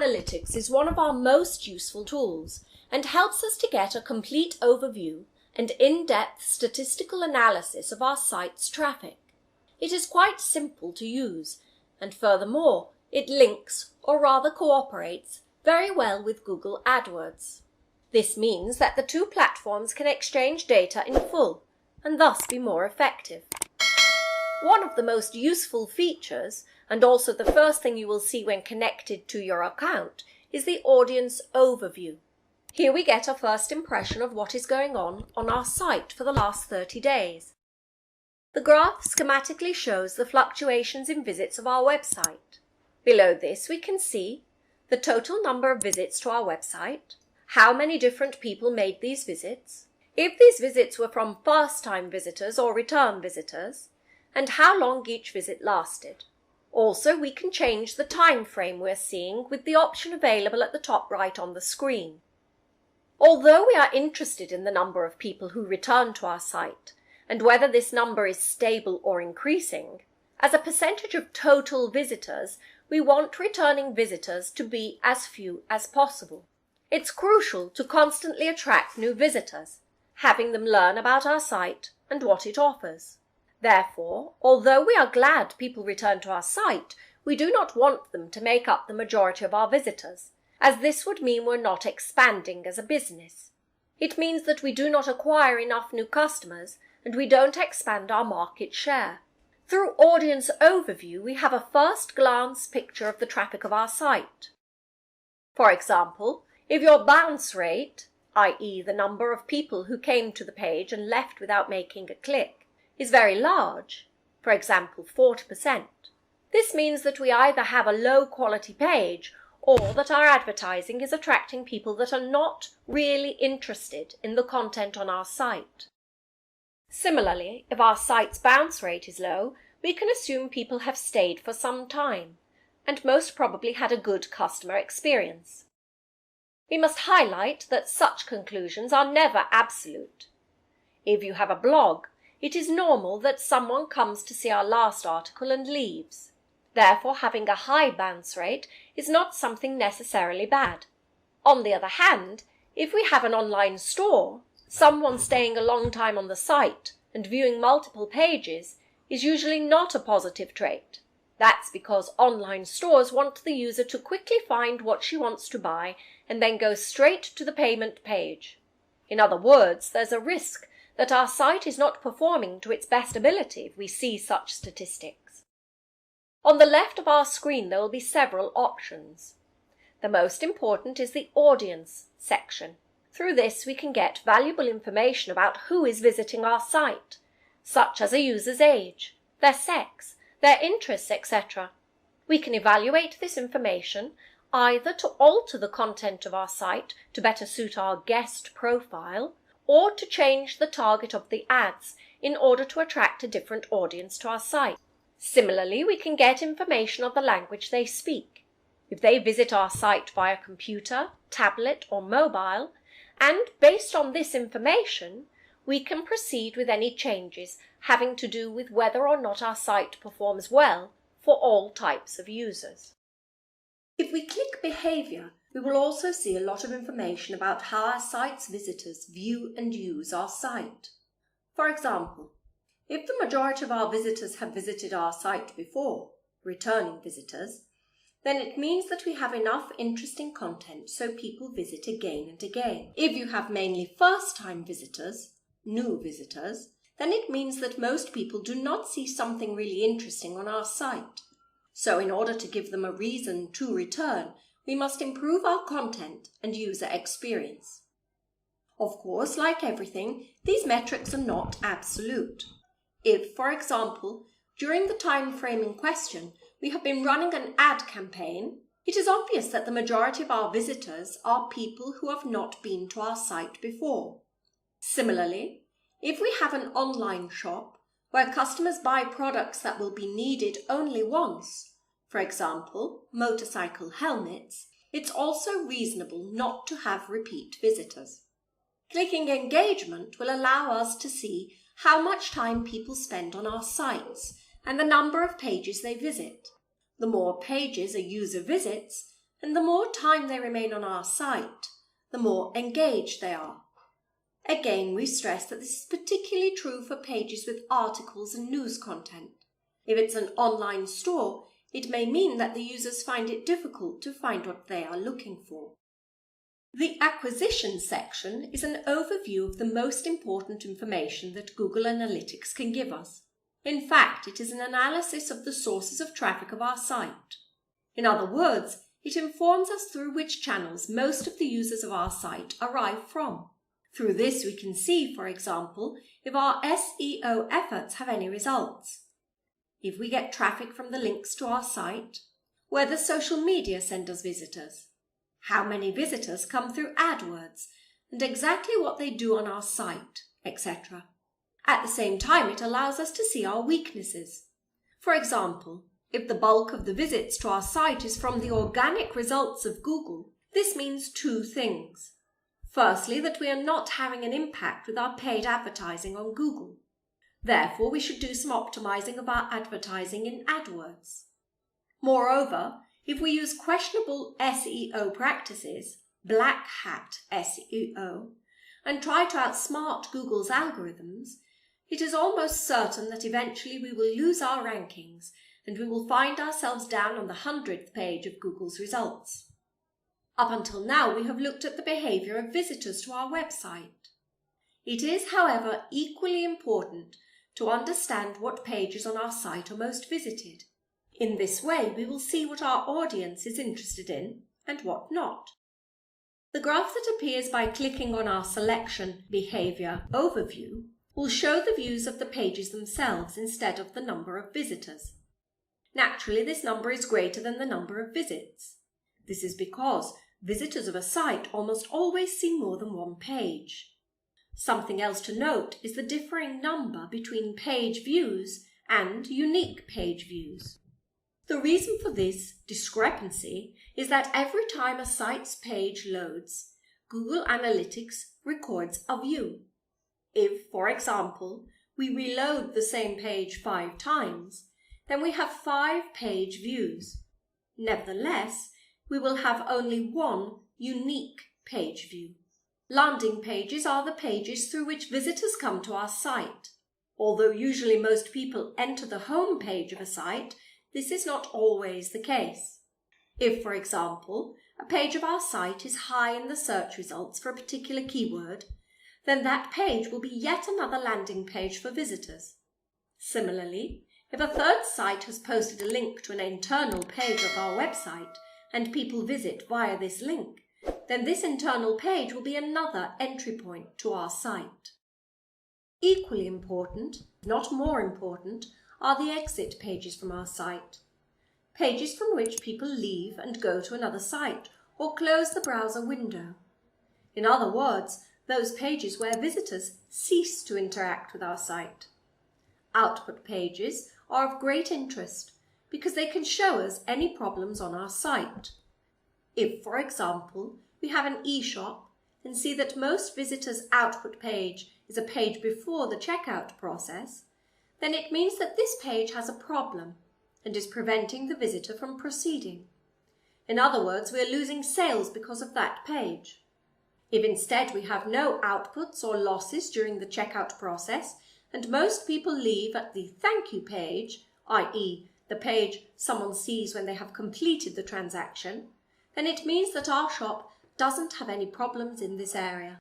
Analytics is one of our most useful tools and helps us to get a complete overview and in-depth statistical analysis of our site's traffic. It is quite simple to use, and furthermore, it links, or rather cooperates, very well with Google AdWords. This means that the two platforms can exchange data in full, and thus be more effective. One of the most useful features, and also the first thing you will see when connected to your account, is the Audience Overview. Here we get a first impression of what is going on our site for the last 30 days. The graph schematically shows the fluctuations in visits of our website. Below this we can see the total number of visits to our website, how many different people made these visits, if these visits were from first-time visitors or return visitors, and how long each visit lasted. Also, we can change the time frame we're seeing with the option available at the top right on the screen. Although we are interested in the number of people who return to our site, and whether this number is stable or increasing, as a percentage of total visitors, we want returning visitors to be as few as possible. It's crucial to constantly attract new visitors, having them learn about our site and what it offers. Therefore, although we are glad people return to our site, we do not want them to make up the majority of our visitors, as this would mean we're not expanding as a business. It means that we do not acquire enough new customers and we don't expand our market share. Through Audience Overview, we have a first-glance picture of the traffic of our site. For example, if your bounce rate, i.e. the number of people who came to the page and left without making a click, is very large, for example 40%, this means that we either have a low-quality page or that our advertising is attracting people that are not really interested in the content on our site. Similarly, if our site's bounce rate is low, we can assume people have stayed for some time, and most probably had a good customer experience. We must highlight that such conclusions are never absolute. If you have a blog, it is normal that someone comes to see our last article and leaves. Therefore, having a high bounce rate is not something necessarily bad. On the other hand, if we have an online store, someone staying a long time on the site and viewing multiple pages is usually not a positive trait. That's because online stores want the user to quickly find what she wants to buy and then go straight to the payment page. In other words, there's a risk that our site is not performing to its best ability if we see such statistics. On the left of our screen there will be several options. The most important is the Audience section. Through this we can get valuable information about who is visiting our site, such as a user's age, their sex, their interests, etc. We can evaluate this information either to alter the content of our site to better suit our guest profile, or to change the target of the ads in order to attract a different audience to our site. Similarly, we can get information on the language they speak. If they visit our site via computer, tablet or mobile, and based on this information, we can proceed with any changes having to do with whether or not our site performs well for all types of users. If we click Behavior, we will also see a lot of information about how our site's visitors view and use our site. For example, if the majority of our visitors have visited our site before, returning visitors, then it means that we have enough interesting content so people visit again and again. If you have mainly first-time visitors, new visitors, then it means that most people do not see something really interesting on our site. So in order to give them a reason to return, we must improve our content and user experience. Of course, like everything, these metrics are not absolute. If, for example, during the time frame in question, we have been running an ad campaign, it is obvious that the majority of our visitors are people who have not been to our site before. Similarly, if we have an online shop where customers buy products that will be needed only once, for example, motorcycle helmets, it's also reasonable not to have repeat visitors. Clicking Engagement will allow us to see how much time people spend on our sites and the number of pages they visit. The more pages a user visits, and the more time they remain on our site, the more engaged they are. Again, we stress that this is particularly true for pages with articles and news content. If it's an online store, it may mean that the users find it difficult to find what they are looking for. The acquisition section is an overview of the most important information that Google Analytics can give us. In fact, it is an analysis of the sources of traffic of our site. In other words, it informs us through which channels most of the users of our site arrive from. Through this, we can see, for example, if our SEO efforts have any results, if we get traffic from the links to our site, whether social media send us visitors, how many visitors come through AdWords, and exactly what they do on our site, etc. At the same time, it allows us to see our weaknesses. For example, if the bulk of the visits to our site is from the organic results of Google, this means two things. Firstly, that we are not having an impact with our paid advertising on Google. Therefore, we should do some optimizing of our advertising in AdWords. Moreover, if we use questionable SEO practices, black hat SEO, and try to outsmart Google's algorithms, it is almost certain that eventually we will lose our rankings and we will find ourselves down on the 100th page of Google's results. Up until now, we have looked at the behavior of visitors to our website. It is, however, equally important to understand what pages on our site are most visited. In this way, we will see what our audience is interested in and what not. The graph that appears by clicking on our selection behavior overview will show the views of the pages themselves instead of the number of visitors. Naturally, this number is greater than the number of visits. This is because visitors of a site almost always see more than one page. Something else to note is the differing number between page views and unique page views. The reason for this discrepancy is that every time a site's page loads, Google Analytics records a view. If, for example, we reload the same page 5 times, then we have 5 page views. Nevertheless, we will have only one unique page view. Landing pages are the pages through which visitors come to our site. Although usually most people enter the home page of a site, this is not always the case. If, for example, a page of our site is high in the search results for a particular keyword, then that page will be yet another landing page for visitors. Similarly, if a third site has posted a link to an internal page of our website and people visit via this link, then this internal page will be another entry point to our site. Equally important, not more important, are the exit pages from our site. Pages from which people leave and go to another site or close the browser window. In other words, those pages where visitors cease to interact with our site. Output pages are of great interest because they can show us any problems on our site. If, for example, we have an e-shop and see that most visitors' output page is a page before the checkout process, then it means that this page has a problem and is preventing the visitor from proceeding. In other words, we are losing sales because of that page. If instead we have no outputs or losses during the checkout process, and most people leave at the thank you page, i.e. the page someone sees when they have completed the transaction, then it means that our shop doesn't have any problems in this area.